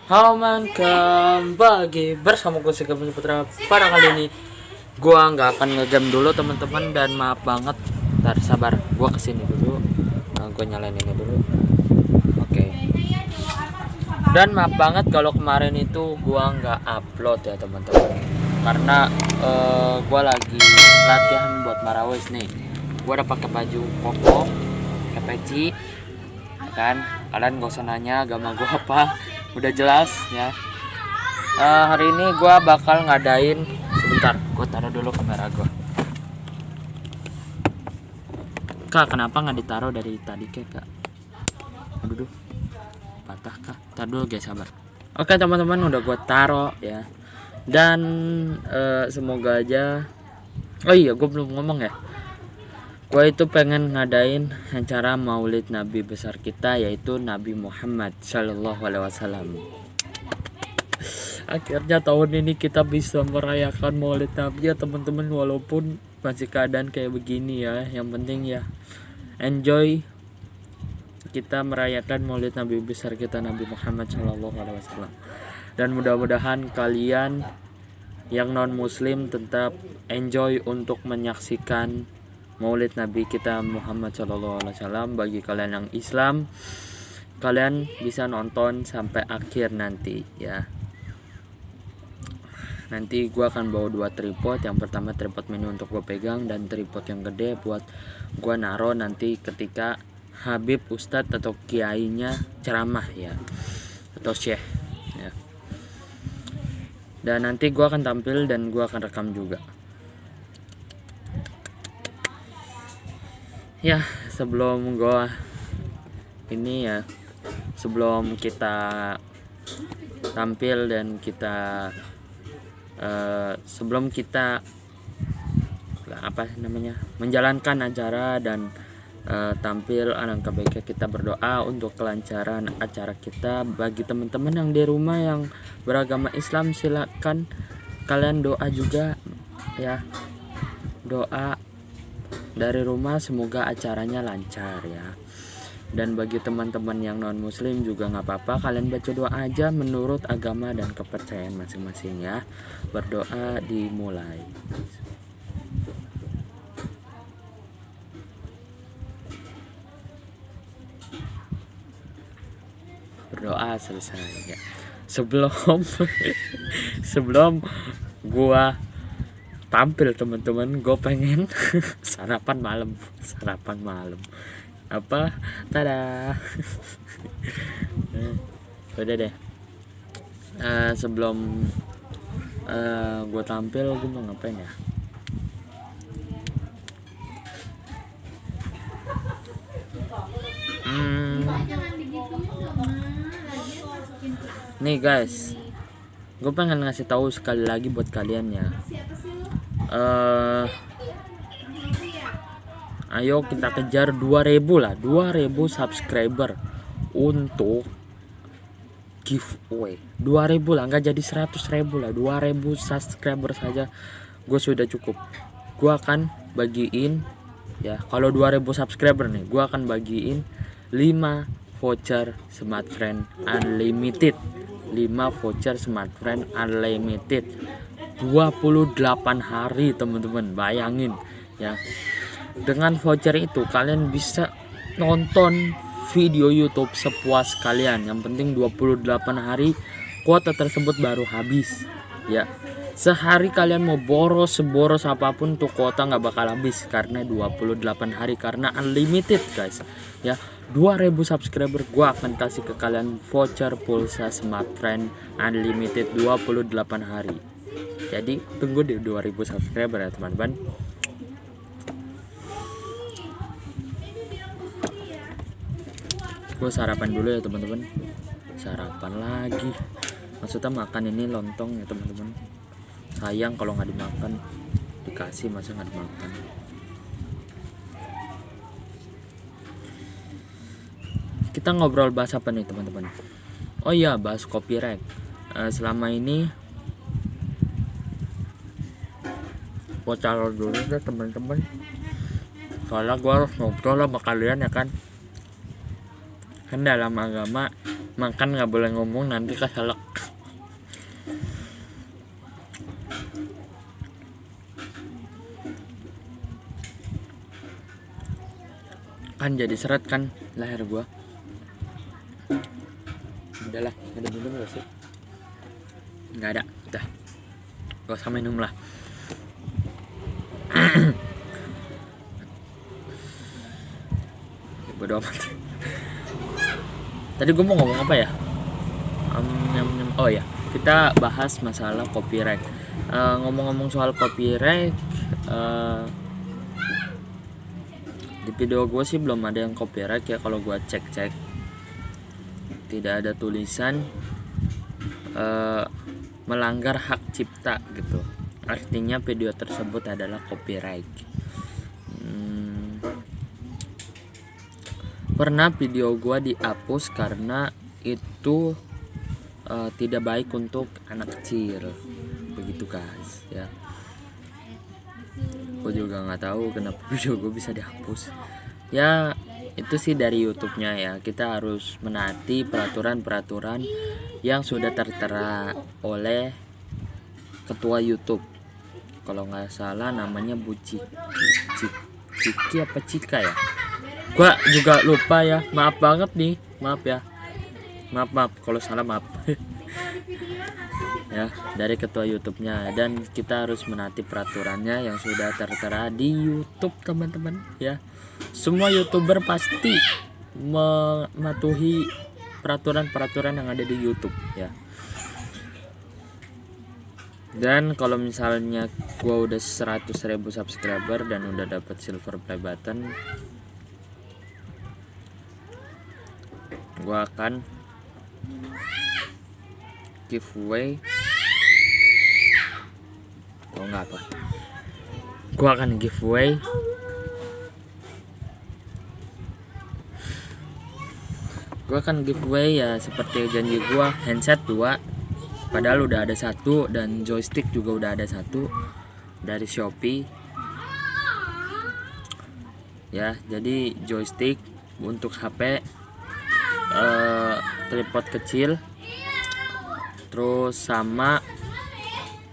Halo man, kembali bersama gue Sega Putra. Pada kali ini gue nggak akan ngegame dulu teman-teman, dan maaf banget. Ntar sabar, gue kesini dulu. Gue nyalain ini dulu. Oke. Dan maaf banget kalau kemarin itu gue nggak upload ya teman-teman, karena gue lagi latihan buat Marawis nih. Gue udah pakai baju koko, pakai peci, kan? Kalian gak usah nanya agama gue apa, udah jelas ya. Hari ini gue bakal ngadain, sebentar gue taruh dulu kamera gue. Kak, kenapa nggak ditaruh dari tadi kak? Aduh, patah kak. Tar dulu guys, sabar. Oke teman-teman, udah gue taruh ya. Dan semoga aja. Oh iya, gue belum ngomong ya. Gue itu pengen ngadain acara maulid Nabi besar kita, yaitu Nabi Muhammad Shallallahu Alaihi Wasallam. Akhirnya tahun ini kita bisa merayakan maulid Nabi ya teman-teman, walaupun masih keadaan kayak begini ya. Yang penting ya enjoy kita merayakan maulid Nabi besar kita, Nabi Muhammad Shallallahu Alaihi Wasallam. Dan mudah-mudahan kalian yang non muslim tetap enjoy untuk menyaksikan maulid Nabi kita Muhammad Shallallahu Alaihi Wasallam. Bagi kalian yang Islam, kalian bisa nonton sampai akhir nanti ya. Nanti gue akan bawa 2 tripod. Yang pertama tripod mini untuk gue pegang, dan tripod yang gede buat gue naro nanti ketika Habib Ustadz atau kiainya ceramah ya, atau syekh ya. Dan nanti gue akan tampil dan gue akan rekam juga. Ya, sebelum gua ini ya, sebelum kita tampil dan kita sebelum kita menjalankan acara dan tampil, alangkah baiknya kita berdoa untuk kelancaran acara kita. Bagi teman-teman yang di rumah yang beragama Islam, silakan kalian doa juga ya, doa dari rumah, semoga acaranya lancar ya. Dan bagi teman-teman yang non muslim juga nggak apa-apa, kalian baca doa aja menurut agama dan kepercayaan masing-masing ya. Berdoa dimulai. Berdoa selesai ya. Sebelum gua tampil teman-teman, gue pengen sarapan malam apa, tada. Udah deh, sebelum gue tampil, gue mau ngapain ya? Nih guys, gue pengen ngasih tahu sekali lagi buat kalian ya. Ayo kita kejar 2000 lah, 2000 subscriber untuk giveaway. 2000 lah, nggak jadi 100.000 lah, 2000 subscriber saja gue sudah cukup. Gue akan bagiin ya, kalau 2000 subscriber nih, gue akan bagiin 5 voucher smartfriend unlimited. 5 voucher smartfriend unlimited 28 hari teman-teman, bayangin ya. Dengan voucher itu kalian bisa nonton video YouTube sepuas kalian. Yang penting 28 hari kuota tersebut baru habis ya. Sehari kalian mau seboros apapun tuh kuota nggak bakal habis, karena 28 hari, karena unlimited guys ya. 2000 subscriber gua akan kasih ke kalian voucher pulsa smartfriend unlimited 28 hari. Jadi tunggu di 2000 subscriber ya teman-teman. Gue sarapan dulu ya teman-teman. Sarapan lagi, maksudnya makan ini lontong ya teman-teman. Sayang kalau nggak dimakan, dikasih masa nggak dimakan. Kita ngobrol bahas apa nih teman-teman? Oh iya, bahas copyright. Selama ini gue taruh dulu deh teman-teman, soalnya gue harus ngobrol sama kalian ya kan. Kan dalam agama makan nggak boleh ngomong, nanti keselak. Kan jadi seret kan leher gua. Udahlah, ada minum gak sih? Nggak ada, udah gak usah minum lah. Bodo amat. Tadi gue mau ngomong apa ya? Oh ya, kita bahas masalah copyright. Ngomong-ngomong soal copyright, di video gue sih belum ada yang copyright ya. Kalau gue cek-cek tidak ada tulisan melanggar hak cipta gitu. Artinya video tersebut adalah copyright. Pernah video gua dihapus karena itu tidak baik untuk anak kecil, begitu guys ya. Gue juga nggak tahu kenapa video gue bisa dihapus. Ya itu sih dari YouTube-nya ya. Kita harus menaati peraturan-peraturan yang sudah tertera oleh ketua YouTube. Kalau nggak salah namanya Bu Ciki apa Cika ya. Gua juga lupa ya, maaf banget nih, maaf ya, maaf kalau salah maaf. Ya dari ketua YouTube-nya, dan kita harus menaati peraturannya yang sudah tertera di YouTube teman-teman ya. Semua YouTuber pasti mematuhi peraturan-peraturan yang ada di YouTube ya. Dan kalau misalnya gua udah 100.000 subscriber dan udah dapat silver play button, gua akan giveaway. Oh enggak apa. Gua akan giveaway ya seperti janji gua, handset 2. Padahal udah ada 1, dan joystick juga udah ada 1 dari Shopee. Ya, jadi joystick untuk HP, tripod kecil, terus sama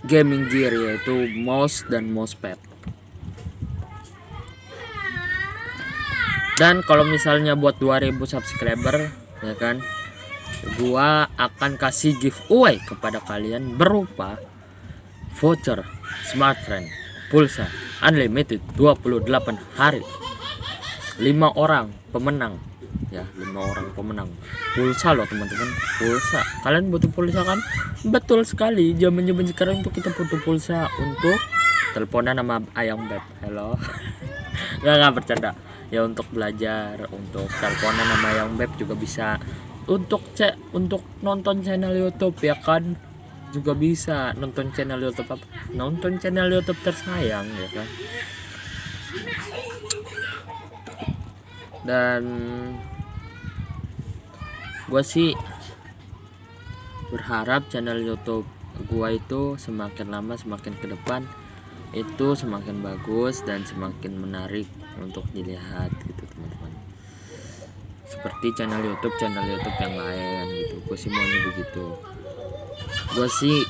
gaming gear yaitu mouse dan mousepad. Dan kalau misalnya buat 2000 subscriber ya kan, gua akan kasih giveaway kepada kalian berupa voucher smartphone pulsa unlimited 28 hari, 5 orang pemenang ya, 5 orang pemenang. Pulsa loh teman-teman, pulsa. Kalian butuh pulsa kan? Betul sekali, zaman-zaman sekarang itu kita butuh pulsa untuk teleponan sama ayam beb. Halo. Nggak bercanda ya, untuk belajar, untuk teleponan sama ayam beb juga bisa, untuk nonton channel YouTube ya kan, juga bisa nonton channel YouTube apa? Nonton channel YouTube tersayang ya kan. Dan gue sih berharap channel YouTube gue itu semakin lama semakin ke depan itu semakin bagus dan semakin menarik untuk dilihat gitu teman-teman. Seperti channel YouTube yang lain gitu. Gue sih maunya begitu. Gue sih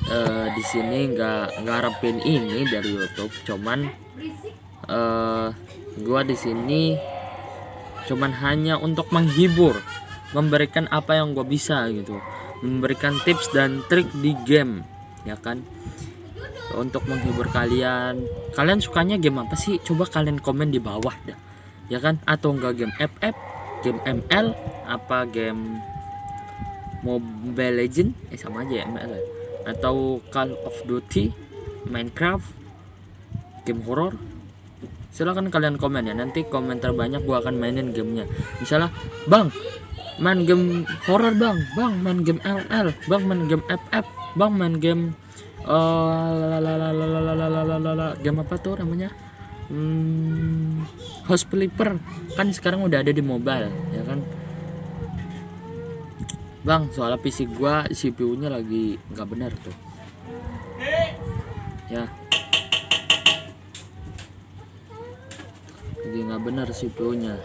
di sini nggak ngarepin ini dari YouTube, cuman gue di sini cuman hanya untuk menghibur, memberikan apa yang gue bisa gitu, memberikan tips dan trik di game ya kan, untuk menghibur kalian. Kalian sukanya game apa sih? Coba kalian komen di bawah dah ya kan, atau enggak game FF, game ML, apa game Mobile Legend, sama aja ya ML ya, atau Call of Duty, Minecraft, game horror. Silahkan kalian komen ya, nanti komen terbanyak gua akan mainin gamenya. Misalnya bang main game horror, bang main game LL, bang main game FF, bang main game game apa tuh namanya, House Flipper kan sekarang udah ada di mobile ya kan. Bang soalnya PC gua CPU nya lagi nggak benar tuh ya, lagi nggak benar CPU nya.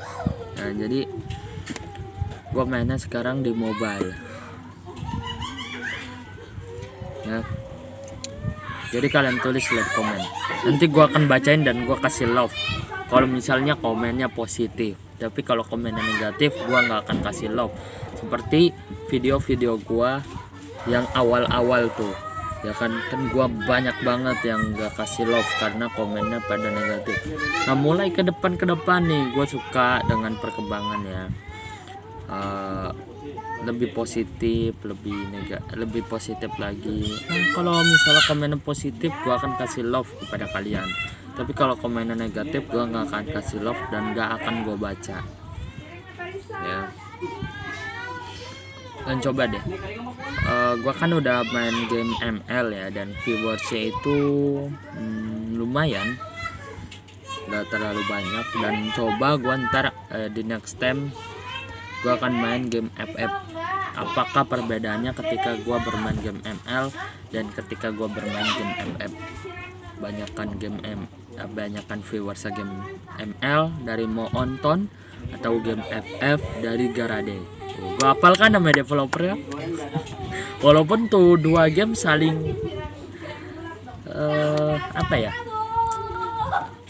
Nah jadi Gue mainnya sekarang di mobile ya. Jadi kalian tulis lihat komen, nanti gue akan bacain dan gue kasih love kalau misalnya komennya positif. Tapi kalau komennya negatif gue nggak akan kasih love. Seperti video-video gue yang awal-awal tuh ya kan gue banyak banget yang gak kasih love karena komennya pada negatif. Nah mulai ke depan nih gue suka dengan perkembangan ya, lebih positif, lebih positif lagi. Nah, kalau misalnya komennya positif gue akan kasih love kepada kalian, tapi kalau komennya negatif gue nggak akan kasih love dan nggak akan gue baca ya. Dan coba deh, gue kan udah main game ML ya, dan viewersnya itu lumayan, gak terlalu banyak. Dan coba gue ntar di next time gue akan main game FF. Apakah perbedaannya ketika gue bermain game ML dan ketika gue bermain game FF? Banyakan viewers game ML dari Moonton atau game FF dari Garade. Gue hafal kan nama developer ya. Walaupun tuh dua game saling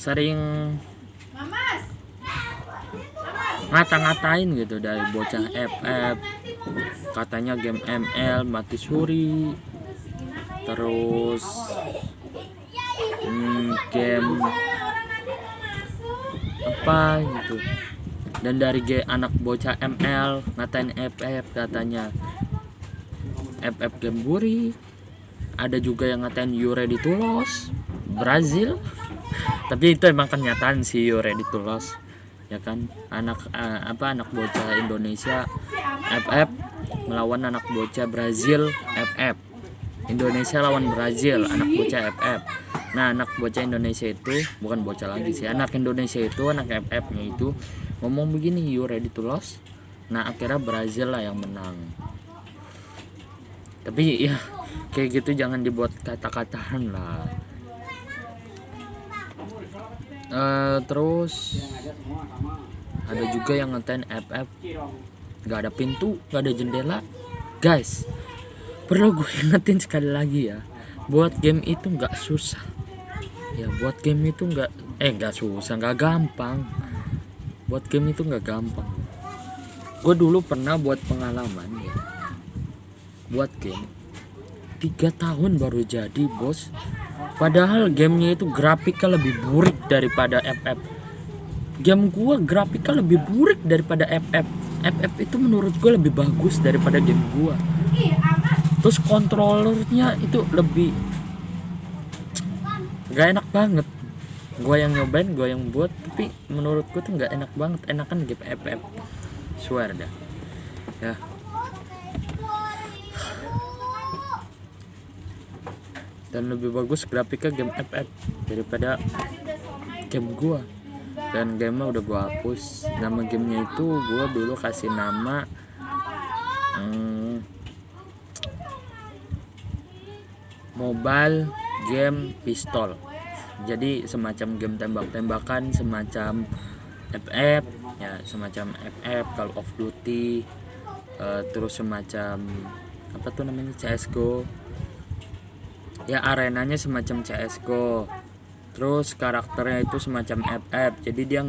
sering ngata-ngatain gitu, dari bocah FF katanya game ML mati suri, terus game apa gitu. Dan dari anak bocah ML ngatain FF katanya FF game buri. Ada juga yang ngatain You Ready to Lose Brazil. Tapi itu emang kenyataan sih, You Ready to Lose ya kan. Anak bocah Indonesia FF melawan anak bocah Brazil FF. Indonesia lawan Brazil, anak bocah FF. Nah, anak bocah Indonesia itu bukan bocah lagi sih, anak Indonesia itu, anak FF-nya itu ngomong begini, You ready to lose? Nah, akhirnya Brazil lah yang menang. Tapi ya kayak gitu jangan dibuat kata-kataan lah. Terus ada juga yang ngatain FF gak ada pintu, gak ada jendela. Guys, perlu gue ingetin sekali lagi ya, buat game itu gak susah ya. Buat game itu gak susah, gak gampang. Buat game itu gak gampang. Gue dulu pernah buat pengalaman ya, buat game 3 tahun baru jadi bos. Padahal gamenya itu grafiknya lebih burik daripada FF. Game gue grafiknya lebih burik daripada FF. FF itu menurut gue lebih bagus daripada game gue. Terus kontrolernya itu lebih gak enak banget. Gue yang nyobain, gue yang buat, tapi menurut gue tuh gak enak banget. Enakan game FF, swear dah ya. Dan lebih bagus grafiknya game FF daripada game gua. Dan gamenya udah gua hapus. Nama gamenya itu gua dulu kasih nama Mobile Game Pistol. Jadi semacam game tembak-tembakan, semacam FF ya, semacam FF, Call of Duty, terus semacam apa tuh namanya, CS:GO ya, arenanya semacam CS:GO. Terus karakternya itu semacam FF, jadi dia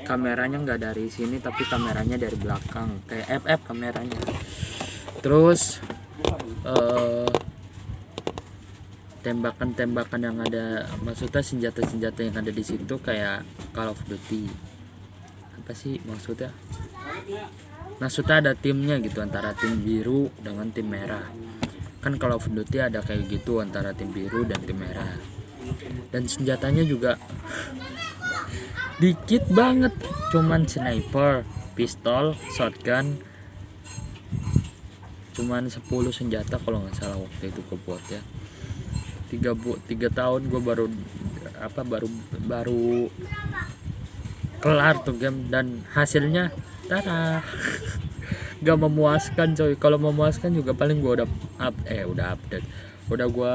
kameranya nggak dari sini tapi kameranya dari belakang kayak FF kameranya. Terus tembakan-tembakan yang ada, maksudnya senjata-senjata yang ada di situ kayak Call of Duty. Apa sih maksudnya? Maksudnya ada timnya gitu, antara tim biru dengan tim merah. Kan Call of Duty ada kayak gitu, antara tim biru dan tim merah. Dan senjatanya juga dikit banget, cuman sniper, pistol, shotgun, cuman 10 senjata kalau nggak salah waktu itu kebuat ya. 3 tahun gue baru kelar tuh game, dan hasilnya gak memuaskan coy. Kalau memuaskan juga paling gue udah update, udah gue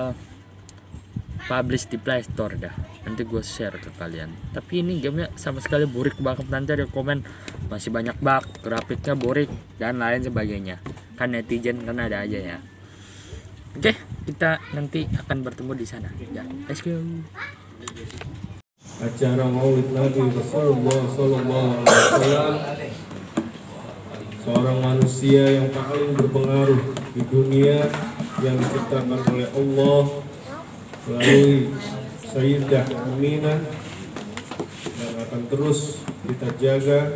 publish di Play Store dah. nanti gue share ke kalian. Tapi ini gamenya sama sekali burik banget, nanti ada komen masih banyak bug, grafiknya burik dan lain sebagainya. Kan netizen kan ada aja ya. Oke, kita nanti akan bertemu di sana. Ya, let's go. Acara Maulid Nabi Rasulullah Sallallahu Alaihi Wasallam, seorang manusia yang paling berpengaruh di dunia yang diciptakan oleh Allah melalui Sayyidah Aminah, dan akan terus kita jaga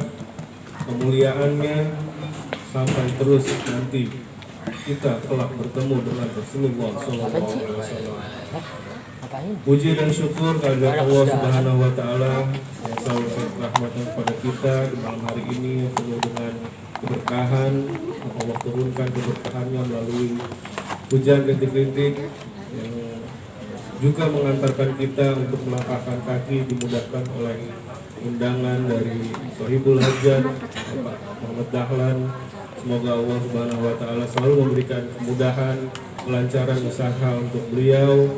kemuliaannya sampai terus nanti kita kelak bertemu dengan Rasulullah Sallallahu Alaihi Wasallam. Puji dan syukur kepada Allah Subhanahu Wa Taala yang selalu rahmatkan kepada kita di malam hari ini yang penuh dengan keberkahan. Allah turunkan keberkahannya melalui hujan rintik-rintik yang juga mengantarkan kita untuk melangkahkan kaki, dimudahkan oleh undangan dari Sohibul Hajat Bapak Muhammad Dahlan. Semoga Allah Subhanahu Wa Taala selalu memberikan kemudahan, kelancaran usaha untuk beliau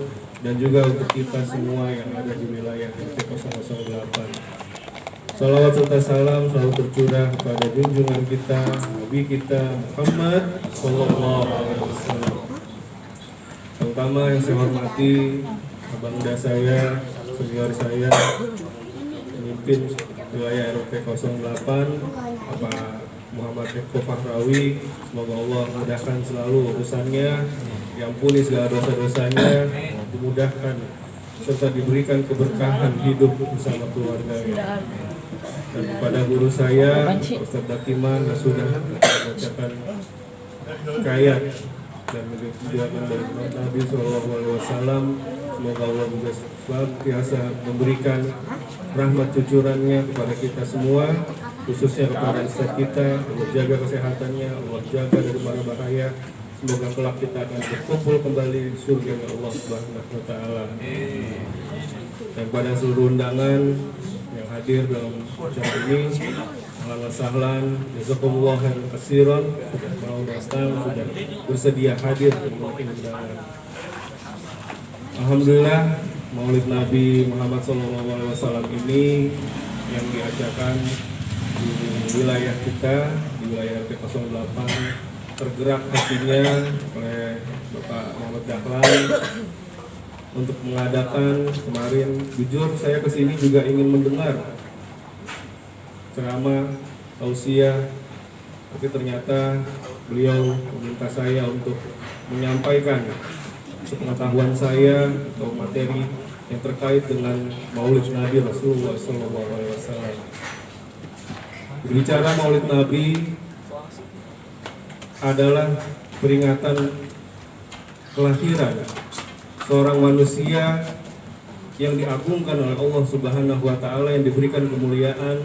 dan juga untuk kita semua yang ada di wilayah RT 008. Salawat serta salam selalu tercurah kepada junjungan kita, Nabi kita Muhammad Sallallahu Alaihi Wasallam. Terutama yang saya hormati abangda saya, senior saya, pemimpin wilayah RT 08, Bapak Muhammad Eko Fahrawi. Semoga Allah mudahkan selalu urusannya, diampuni segala dosa-dosanya, dimudahkan serta diberikan keberkahan hidup bersama keluarganya. Dan kepada guru saya, Ustaz Dakiman, yang sudah membacakan hikayat dan mengajarkan dari Nabi SAW, semoga Allah juga senantiasa memberikan rahmat cucurannya kepada kita semua, khususnya kepada Ustaz kita. Allah jaga kesehatannya, Allah jaga dari mana bahaya. Semoga kelak kita akan berkumpul kembali di surga Allah Subhanahu Wa Taala. Dan pada seluruh undangan yang hadir dalam acara ini, ahlan wa sahlan, jazakumullah khairan katsiran, mau datang sudah bersedia hadir mungkin undangan. Alhamdulillah, Maulid Nabi Muhammad SAW ini yang diadakan di wilayah kita, di wilayah RT 08, tergerak hatinya oleh Bapak Muhammad Dahlan untuk mengadakan kemarin. Jujur saya kesini juga ingin mendengar ceramah, tausiah, tapi ternyata beliau meminta saya untuk menyampaikan pengetahuan saya atau materi yang terkait dengan Maulid Nabi Rasulullah SAW. Berbicara Maulid Nabi adalah peringatan kelahiran seorang manusia yang diagungkan oleh Allah Subhanahu Wa Taala, yang diberikan kemuliaan.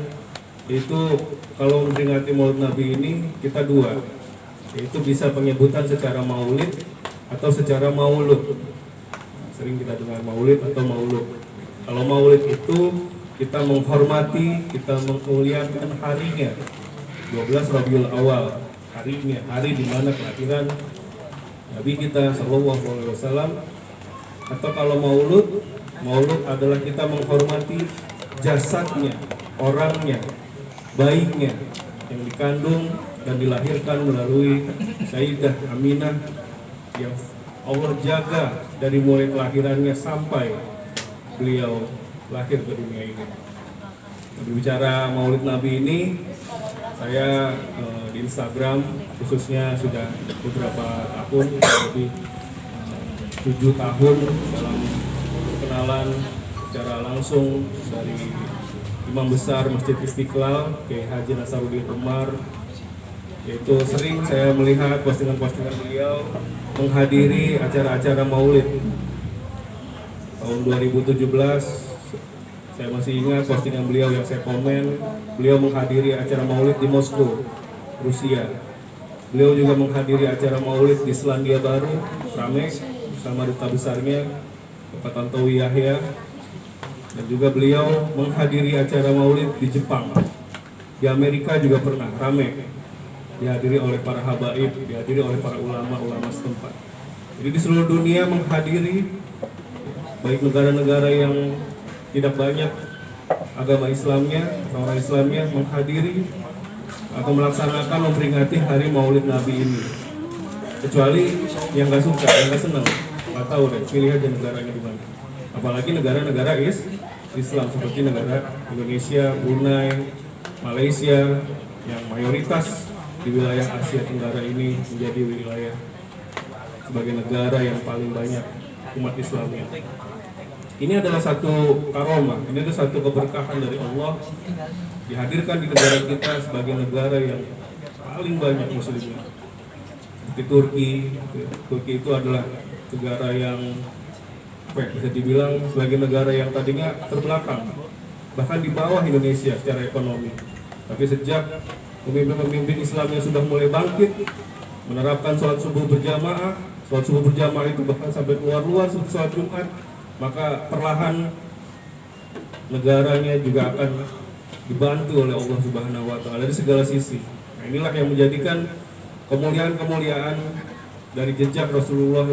Itu kalau memperingati Maulid Nabi ini kita dua, yaitu bisa penyebutan secara maulid atau secara maulud. Sering kita dengar maulid atau maulud. Kalau maulid itu kita menghormati, kita memuliakan harinya, 12 Rabiul Awal, harinya, hari di mana kelahiran Nabi kita Sallallahu Alaihi Wasallam. Atau kalau maulud, maulud adalah kita menghormati jasadnya, orangnya, bayinya yang dikandung dan dilahirkan melalui Sayyidah Aminah yang Allah jaga dari mulai kelahirannya sampai beliau lahir ke dunia ini. Berbicara Maulid Nabi ini, saya di Instagram khususnya sudah beberapa tahun, lebih 7 tahun dalam perkenalan secara langsung dari Imam Besar Masjid Istiqlal, Kiai Haji Nasaruddin Umar. Yaitu sering saya melihat postingan-postingan beliau menghadiri acara-acara Maulid. Tahun 2017 saya masih ingat postingan beliau yang saya komen, beliau menghadiri acara Maulid di Moskow, Rusia. Beliau juga menghadiri acara Maulid di Selandia Baru, Pramek, bersama duta besarnya Bapak Tantowi Yahya. Dan juga beliau menghadiri acara Maulid di Jepang. Di Amerika juga pernah ramai, dihadiri oleh para habaib, dihadiri oleh para ulama-ulama setempat. Jadi di seluruh dunia menghadiri, baik negara-negara yang tidak banyak agama Islamnya, orang Islamnya menghadiri atau melaksanakan memperingati hari Maulid Nabi ini. Kecuali yang nggak suka, yang nggak senang, nggak tahu deh, pilih aja negaranya di mana. Apalagi negara-negara Islam seperti negara Indonesia, Brunei, Malaysia, yang mayoritas di wilayah Asia Tenggara ini menjadi wilayah sebagai negara yang paling banyak umat Islamnya. Ini adalah satu karomah, ini adalah satu keberkahan dari Allah dihadirkan di negara kita sebagai negara yang paling banyak muslimnya. Seperti Turki. Turki itu adalah negara yang bisa dibilang sebagai negara yang tadinya terbelakang, bahkan di bawah Indonesia secara ekonomi. Tapi sejak pemimpin-pemimpin Islam yang sudah mulai bangkit, menerapkan sholat subuh berjamaah itu bahkan sampai keluar seperti sholat Jumat, maka perlahan negaranya juga akan dibantu oleh Allah Subhanahu wa Ta'ala dari segala sisi. Nah, inilah yang menjadikan kemuliaan dari jejak Rasulullah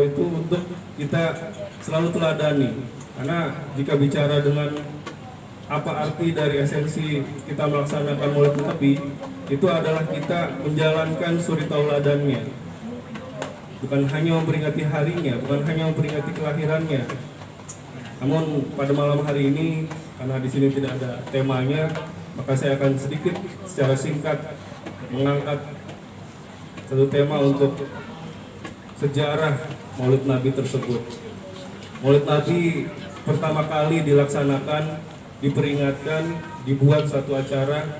itu untuk kita selalu teladani. Karena jika bicara dengan apa arti dari esensi kita melaksanakan Maulid Nabi, itu adalah kita menjalankan suri tauladannya. Bukan hanya memperingati harinya, bukan hanya memperingati kelahirannya. Namun pada malam hari ini, karena di sini tidak ada temanya, maka saya akan sedikit secara singkat mengangkat satu tema untuk sejarah Maulid Nabi tersebut. Maulid Nabi pertama kali dilaksanakan, diperingatkan, dibuat satu acara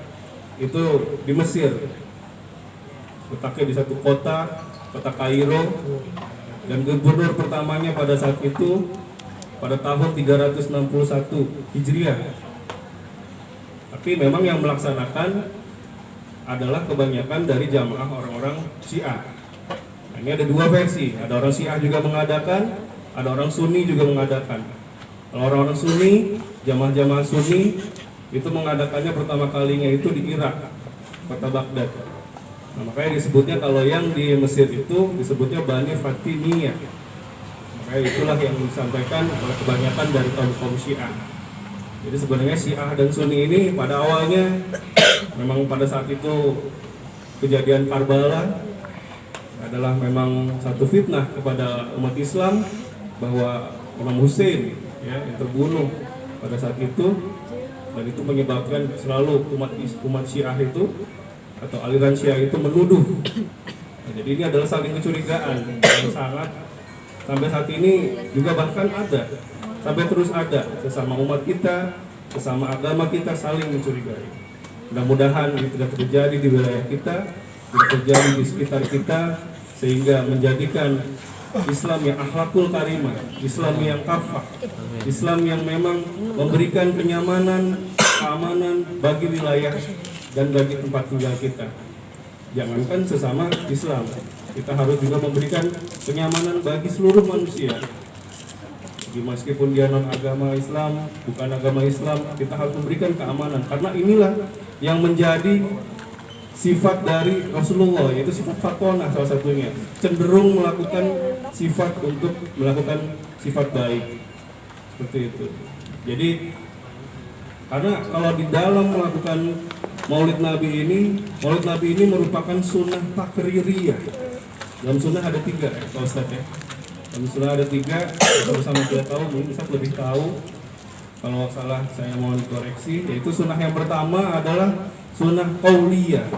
itu di Mesir. Letaknya di satu kota Kairo, dan gubernur pertamanya pada saat itu pada tahun 361 Hijriah. Tapi memang yang melaksanakan adalah kebanyakan dari jamaah orang-orang Syiah. Nah, ini ada dua versi, ada orang Syiah juga mengadakan, ada orang Sunni juga mengadakan. Kalau orang-orang Sunni, jamaah-jamaah Sunni itu mengadakannya pertama kalinya itu di Irak, kota Baghdad. Nah, makanya disebutnya kalau yang di Mesir itu disebutnya Bani Fatimiyah. Makanya itulah yang disampaikan oleh kebanyakan dari kaum Syiah. Jadi sebenarnya Syiah dan Sunni ini pada awalnya memang pada saat itu kejadian Karbala adalah memang satu fitnah kepada umat Islam bahwa Imam Hussein ya, yang terbunuh pada saat itu, dan itu menyebabkan selalu umat Syiah itu atau aliran Syiah itu menuduh. Nah, jadi ini adalah saling kecurigaan yang sangat sampai saat ini juga bahkan ada, sampai terus ada sesama umat kita, sesama agama kita saling mencurigai. Mudah-mudahan ini tidak terjadi di wilayah kita, tidak terjadi di sekitar kita, sehingga menjadikan Islam yang akhlakul karimah, Islam yang kafah, Islam yang memang memberikan kenyamanan, keamanan bagi wilayah dan bagi tempat tinggal kita. Jangankan sesama Islam, kita harus juga memberikan kenyamanan bagi seluruh manusia. Jadi meskipun dia non agama Islam, bukan agama Islam, kita harus memberikan keamanan. Karena inilah yang menjadi sifat dari Rasulullah, yaitu sifat fatonah salah satunya. Cenderung melakukan sifat untuk melakukan sifat baik. Seperti itu. Jadi karena kalau di dalam melakukan Maulid Nabi ini merupakan sunnah takririyah. Dalam sunnah ada 3 ya, Pak Ustadz ya. Dalam sunnah ada 3, sama-sama kita tahu, mungkin Ustadz lebih tahu. Kalau salah saya mohon dikoreksi. Yaitu sunnah yang pertama adalah sunnah qauliyah.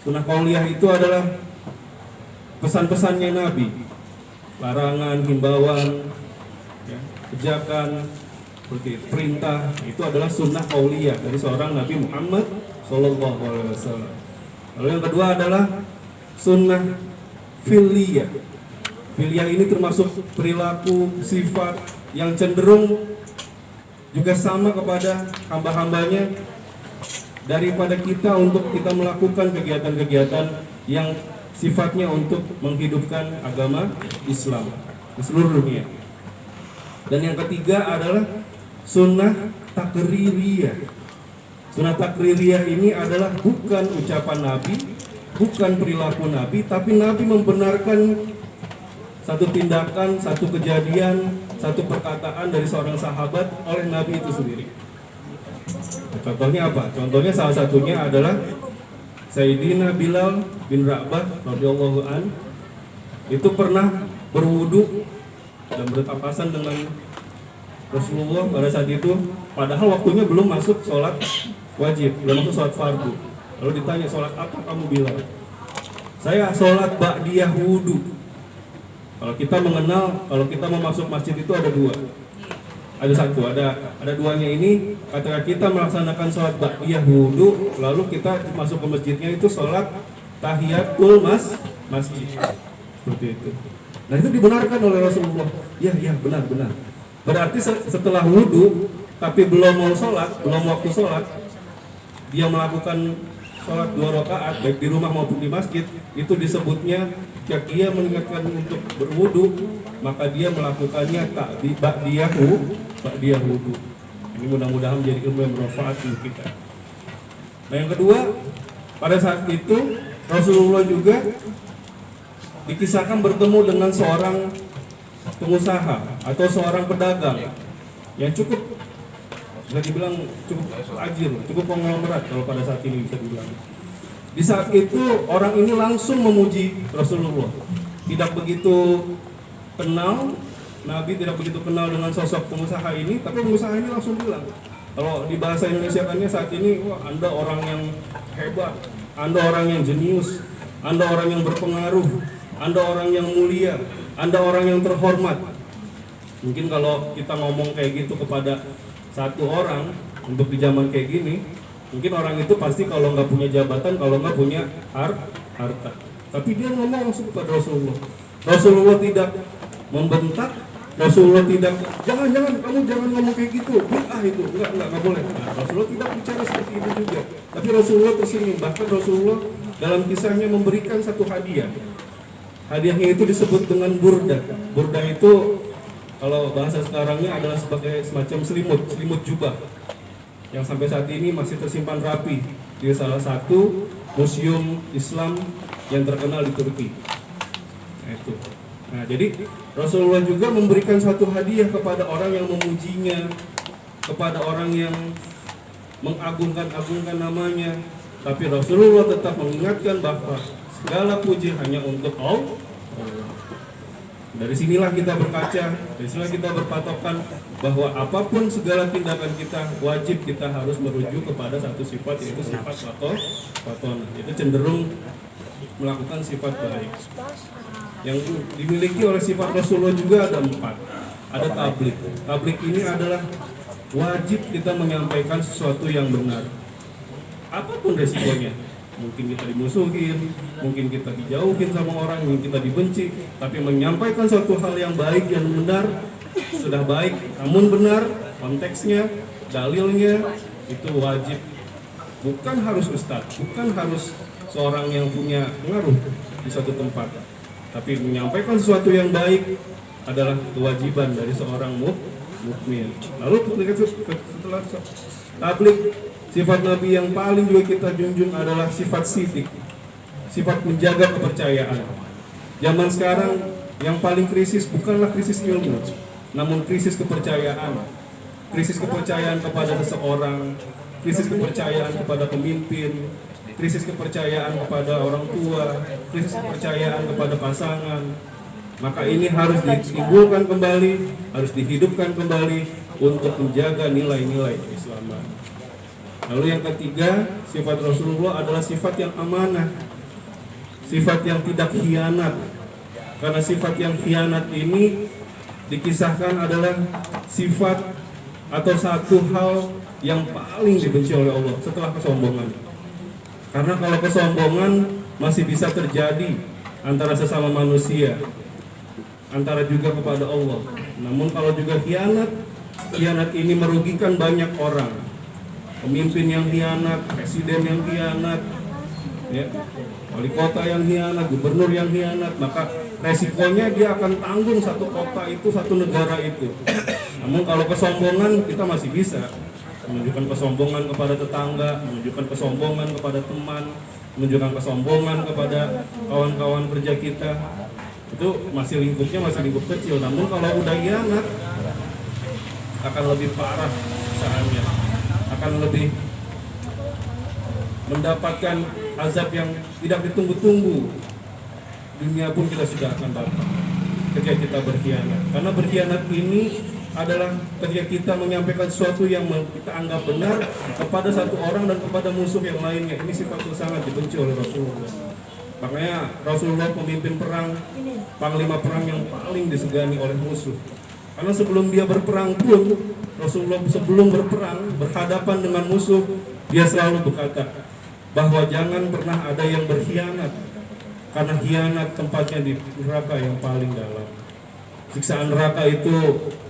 Sunnah qauliyah itu adalah pesan-pesannya Nabi, larangan, himbauan, ya, kejakan, seperti perintah, itu adalah sunnah qauliyah dari seorang Nabi Muhammad Sallallahu Alaihi Wasallam. Lalu yang kedua adalah sunnah fi'liyah. Fi'liyah ini termasuk perilaku, sifat yang cenderung juga sama kepada hamba-hambanya daripada kita untuk kita melakukan kegiatan-kegiatan yang sifatnya untuk menghidupkan agama Islam di seluruh dunia. Dan yang ketiga adalah sunnah takririyah. Sunnah takririyah ini adalah bukan ucapan Nabi, bukan perilaku Nabi, tapi Nabi membenarkan satu tindakan, satu kejadian satu perkataan dari seorang sahabat oleh Nabi itu sendiri. Contohnya apa? Contohnya salah satunya adalah Sayyidina Bilal bin Rabah radhiyallahu an itu pernah berwudu dan berpapasan dengan Rasulullah pada saat itu, padahal waktunya belum masuk sholat wajib, belum masuk sholat fardu. Lalu ditanya, sholat apa kamu Bilal? Saya sholat ba'diyah wudu. Kalau kita mengenal, kalau kita mau masuk masjid itu ada dua. Ada satu, ada duanya ini. Ketika kita melaksanakan sholat ba'diyah wudu, lalu kita masuk ke masjidnya itu sholat tahiyatul masjid. Seperti itu. Nah itu dibenarkan oleh Rasulullah. Ya benar. Berarti setelah wudu, tapi belum mau sholat, belum waktu sholat, dia melakukan sholat 2 rakaat baik di rumah maupun di masjid, itu disebutnya jika dia mengingatkan untuk berwudu, maka dia melakukannya ba'diyah wudu. Ini mudah-mudahan menjadi ilmu yang bermanfaat untuk kita. Nah yang kedua, pada saat itu Rasulullah juga dikisahkan bertemu dengan seorang pengusaha atau seorang pedagang yang cukup bisa dibilang cukup ajir, cukup konglomerat kalau pada saat ini bisa dibilang. Di saat itu orang ini langsung memuji Rasulullah. Tidak begitu kenal Nabi, tidak begitu kenal dengan sosok pengusaha ini, tapi pengusaha ini langsung bilang, kalau di bahasa Indonesia-kannya saat ini, wah Anda orang yang hebat, Anda orang yang jenius, Anda orang yang berpengaruh, Anda orang yang mulia, Anda orang yang terhormat. Mungkin kalau kita ngomong kayak gitu kepada satu orang untuk di zaman kayak gini, mungkin orang itu pasti kalau nggak punya jabatan, kalau nggak punya harta. Tapi dia ngomong langsung kepada Rasulullah. Rasulullah tidak membentak, Rasulullah tidak, jangan kamu jangan ngomong kayak gitu, bid'ah itu, nggak boleh. Nah, Rasulullah tidak bicara seperti itu juga. Tapi Rasulullah tersenyum. Bahkan Rasulullah dalam kisahnya memberikan satu hadiah. Hadiahnya itu disebut dengan burda. Burda itu kalau bahasa sekarangnya adalah sebagai semacam selimut jubah yang sampai saat ini masih tersimpan rapi di salah satu museum Islam yang terkenal di Turki. Nah, jadi Rasulullah juga memberikan suatu hadiah kepada orang yang memujinya, kepada orang yang mengagungkan namanya. Tapi Rasulullah tetap mengingatkan bahwa segala puji hanya untuk Allah. Dari sinilah kita berkaca, dari sinilah kita berpatokan bahwa apapun segala tindakan kita, wajib kita harus merujuk kepada satu sifat, yaitu sifat patona, yaitu cenderung melakukan sifat baik. Yang dimiliki oleh sifat Rasulullah juga ada 4. Ada tablik. Tablik ini adalah wajib kita menyampaikan sesuatu yang benar, apapun resikonya. Mungkin kita dimusuhin, mungkin kita dijauhin sama orang, mungkin kita dibenci, tapi menyampaikan suatu hal yang baik dan benar sudah baik, namun benar konteksnya, dalilnya itu wajib. Bukan harus ustadz, bukan harus seorang yang punya pengaruh di suatu tempat, tapi menyampaikan sesuatu yang baik adalah kewajiban dari seorang mukmin. Lalu setelah tablik, sifat Nabi yang paling juga kita junjung adalah sifat sidik, sifat menjaga kepercayaan. Zaman sekarang yang paling krisis bukanlah krisis ilmu, namun krisis kepercayaan. Krisis kepercayaan kepada seseorang, krisis kepercayaan kepada pemimpin, krisis kepercayaan kepada orang tua, krisis kepercayaan kepada pasangan. Maka ini harus ditimbulkan kembali, harus dihidupkan kembali untuk menjaga nilai-nilai keislaman. Lalu yang ketiga, sifat Rasulullah adalah sifat yang amanah, sifat yang tidak khianat. Karena sifat yang khianat ini dikisahkan adalah sifat atau satu hal yang paling dibenci oleh Allah setelah kesombongan. Karena kalau kesombongan masih bisa terjadi antara sesama manusia, antara juga kepada Allah. Namun kalau juga khianat ini merugikan banyak orang. Pemimpin yang khianat, presiden yang khianat, ya, wali kota yang khianat, gubernur yang khianat, maka resikonya dia akan tanggung satu kota itu, satu negara itu. Namun kalau kesombongan kita masih bisa menunjukkan kesombongan kepada tetangga, menunjukkan kesombongan kepada teman, menunjukkan kesombongan kepada kawan-kawan kerja kita. itu masih lingkup kecil. Namun kalau udah hianat akan lebih parah siksaannya, akan lebih mendapatkan azab yang tidak ditunggu-tunggu. Dunia pun kita sudah akan dapat ketika kita berkhianat. Karena berkhianat ini adalah ketika kita menyampaikan sesuatu yang kita anggap benar kepada satu orang dan kepada musuh yang lainnya. Ini sifat yang sangat dibenci oleh Rasulullah. Makanya Rasulullah pemimpin perang, panglima perang yang paling disegani oleh musuh. Karena sebelum dia berperang pun, Rasulullah sebelum berperang, berhadapan dengan musuh, dia selalu berkata bahwa jangan pernah ada yang berkhianat, karena khianat tempatnya di neraka yang paling dalam. Siksaan neraka itu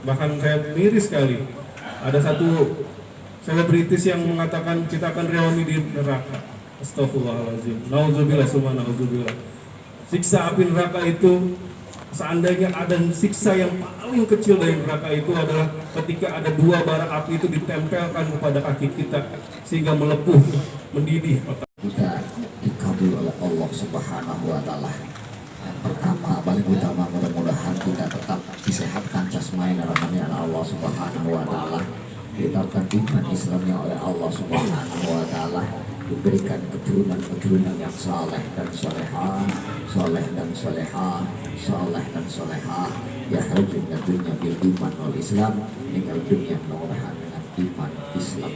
bahkan saya miris sekali. Ada satu selebritis yang mengatakan kita akan reuni di neraka. Astagfirullahaladzim. Nauzubillah summa nauzubillah. Siksa api neraka itu, seandainya ada siksa yang paling kecil dari neraka itu adalah ketika ada dua bara api itu ditempelkan kepada kaki kita sehingga melepuh, mendidih otak. Kita dikabul oleh Allah Subhanahu wa Ta'ala. Yang pertama, paling utama, mudah-mudahan kita tetap disehatkan jasmani dan rohani oleh Allah Subhanahu wa Ta'ala, ditetapkan iman Islamnya oleh Allah Subhanahu wa Ta'ala, diberikan keturunan yang saleh dan solehah, soleh dan solehah, soleh dan solehah, ya harusnya dunia bil iman wal Islam, tinggal dunia mudah-mudahan dengan iman Islam.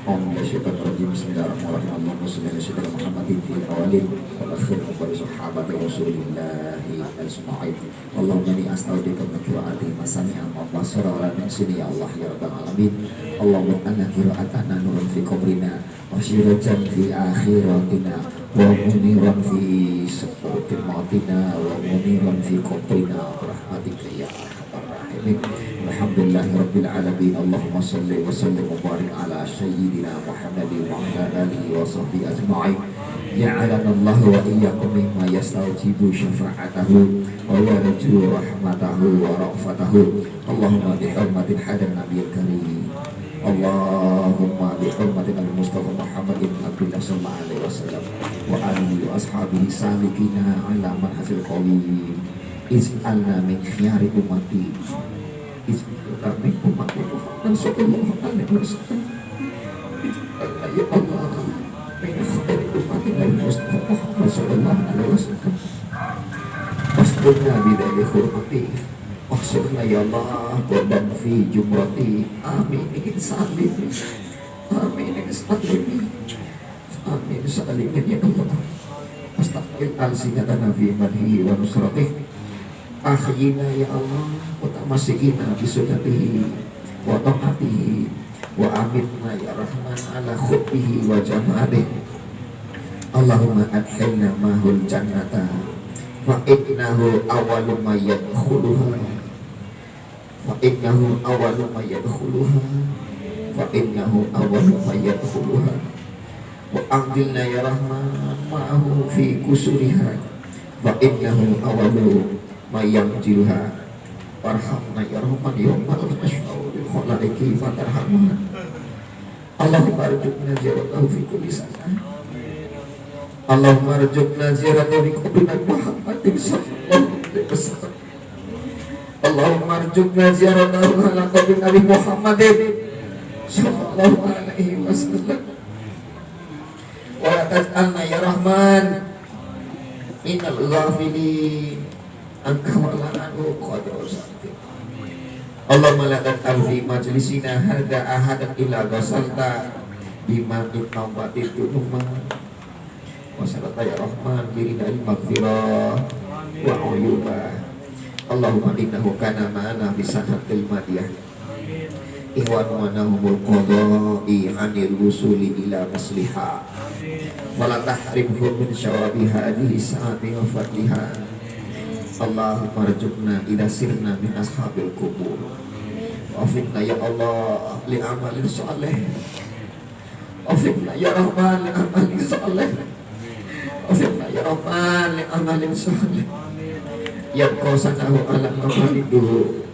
Om syaitan rajim. Bismillahirrahmanirrahim. Allahumma shalli ala sayyidina Muhammadin fil awwalin wal akhirin wa barik sahabati rasulillahi ajma'in. Allahumma inni as'aluka min qira'ati masami'a wa basara wa min sini ya Allah ya rabbal alamin. Allahumma anna qira'atana nurun fi qabrina wa sirajan fi akhiratina wa muniran fi sabqatil mautina wa muniran fi qabrina rahmatika ya arhamar rahimin. Alhamdulillahirabbil alamin. Allahumma shalli wa sallim wa barik ala sayyidina Muhammadin wa ala alihi wa sahbihi ajma'in. Ja'alana Allah wa iyyakum mimma yastawjibu syafa'atahu wa yarju rahmatahu wa ra'fatahu. Allahumma bi hurmatin hadan nabiyil karim. Allahumma bi hurmatin Nabi Mustafa Muhammadin Abdullah sallallahu alaihi wasallam wa alihi wa ashabihi salikina ala manhajil qawim. Is'alna min khiyari ummati. Is'alna min ummati Muhammad sallallahu alaihi wasallam. Ya Allah, min khiyari ummati Nabi Mustafa Muhammad sallallahu alaihi wasallam. Wasbirna bidali khurmati. Maksudnya ya Allah, korban fi jumrati. Amin. Salim. Amin. Salim. Amin. Salim ya Allah. Astagfir al-sinatana fi madhi wa nusratih. Akhina ya Allah, utamasikina bisunatihi wa ta'atihi wa amitna ya Rahman ala khutbihi wa jama'atih. Allahumma adhilna mahul jannata fa innahu awalu ma yadkhuluha. فإنه أول ما يدخلها فإنه أول ما يدخلها وأنزلنا يا رحمن معه في كسورها فإنه أول ما ينزلها وارحمنا يا رحمن يوم المشفع للخلائق فترحمنا اللهم ارزقنا زيارته في كل سنة اللهم ارزقنا زيارته في قبر محمد صلى الله عليه وسلم Allahumma arjukna ziyaratahu ala qabri Nabi Muhammadin sallallahu alaihi wasallam wa la taj'alna ya Rahman minal ghafilin angka wa la'anu qadru sakit. Allahumma la taj'al fi majlisina hadha ahadan illa ghasalta bima innawati tunuma wa salata ya Rahman biridal maghfirah wa uyubah. Allahumma innahu kana ma'ana fi sanatil madiyah ihwan wa nahumul qada'i anil wusuli ila masliha wa la tahrimhum min syawabi hadhihi sa'ati wa fadliha. Allahumma rajukna ila sirna min ashabil kubur wafiqna ya Allah li amalin salih wafiqna ya Rahman li amalin salih wafiqna ya Rahman li amalin salih yang kau sanahu ala mafaliduhu.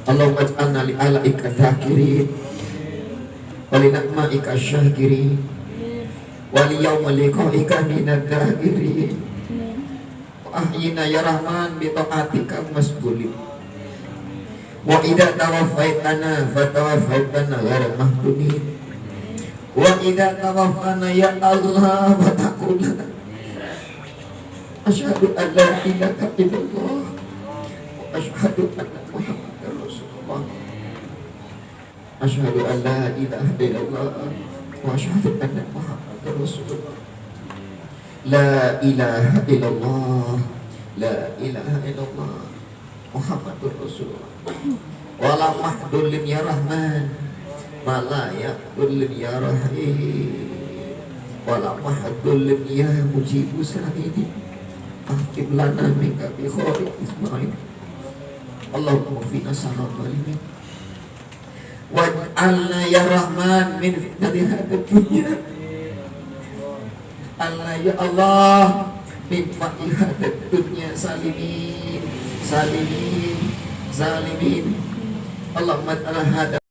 Allahumma aj'alna li alaika dhakirin wa li na'maika syakirin wa li yawma liqa'ika minad dhakirin ahyina ya Rahman bi taatika masbulin. Wa idza tawaffaitana fatawaffaitana ghaira mahdunin. Wa idza tawaffana ya Allah wa taqulana asyhadu an la ilaha illallah wa asyhadu anna Muhammadar Rasulullah. Asyhadu an la ilaha illallah wa asyhadu anna Muhammadar Rasulullah. La ilaha illallah, la ilaha illallah Muhammadur Rasulullah. Wala mahdulin ya Rahman, wala yahdulin ya Rahim, wala mahdulin ya mujibu sa'idi. Ahkim lana minka bi khairin isma'il. Allahumma fina salam walimin. Waj'alna ya Rahman min fitnati hadad dunya. Allah ya Allah min fitnati dunya salimin, salimin, salimin. Allahumma ta'ala hada